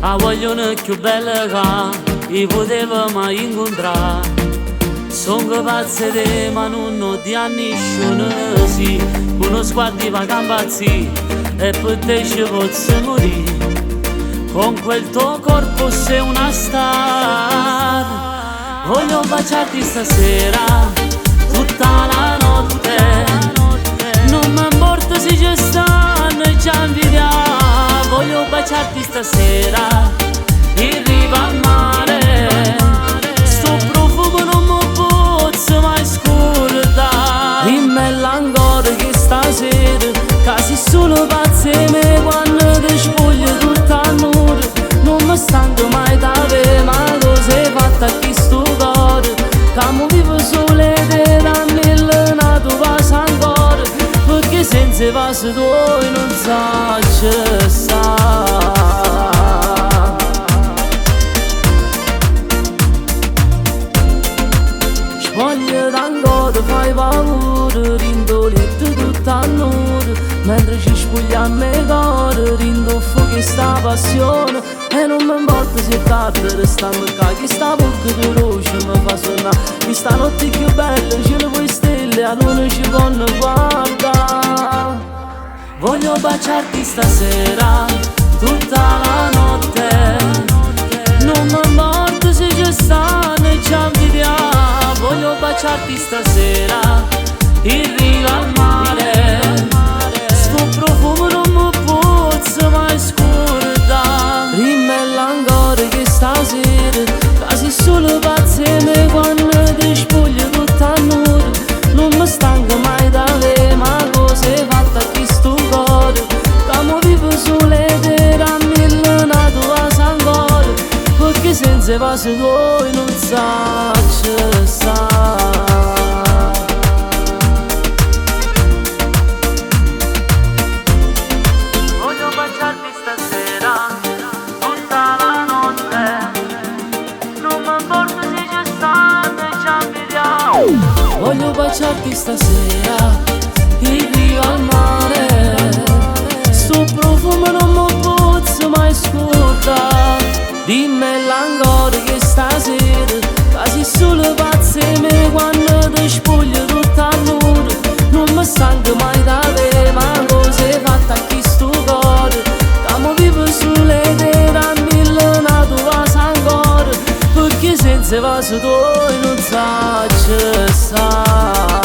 a vogliono più bella che io potevo mai incontrare. Sono pazze di ma non di anni sì, uno sguardo va campazzi e per te ci posso morire. Con quel tuo corpo sei una star. Voglio baciarti stasera tutta la notte. Non mi importa se ci stanno già invidia. Voglio baciarti stasera in riva al mare. Sto profumo non mi posso mai scordare. Rimmella ancora che stasera casi solo pazze me quando ti spoglio tutta l'amore. Non mi stanco mai da vedere ma cosa hai fatto a chi sto cuore. Camo vivo sole te da mille nato passa ancora. Perché senza passo tuoi non saccio sta. Voglio d'ancora fai paura, rindoletto tutta l'ora. Mentre ci spogliamo i cuori, rindoffo che sta passione. E non mi importa se è tardi, restiamo qua, che sta bocca di roce mi fa suonare. Che stanotte più bella, ce ne vuoi stelle, a luna ci vanno guarda. Voglio baciarti stasera, tutta la notte. Non mi importa se ci stanno e ci invidiamo. Voglio baciarti stasera in riva al mare. Sto profumo non mi posso mai scordare. Rimmella ancora che stasera quasi solo pazze me quando ti spoglio tutta l'ora. Non mi stanco mai da vedere ma cosa hai fatto a chi sto cuore. Camo vivo sole te da mille nato a ancora. Perché senza passo tuoi non saccio sta. Voglio baciarti stasera tutta la notte. Non mi importa se ci stanno e ci invidiamo. Voglio baciarti stasera in riva al mare. Sto profumo non mi posso mai scordare. Dimmela ancora che stasera quasi solo pazze me quando ti spoglio tutta l'ora. Non mi stanco mai da vedere ma cosa hai fatto a chi sto cuore. Camo vivo sulle te da mille nato passa ancora. Perché senza passo tuoi non saccio sta.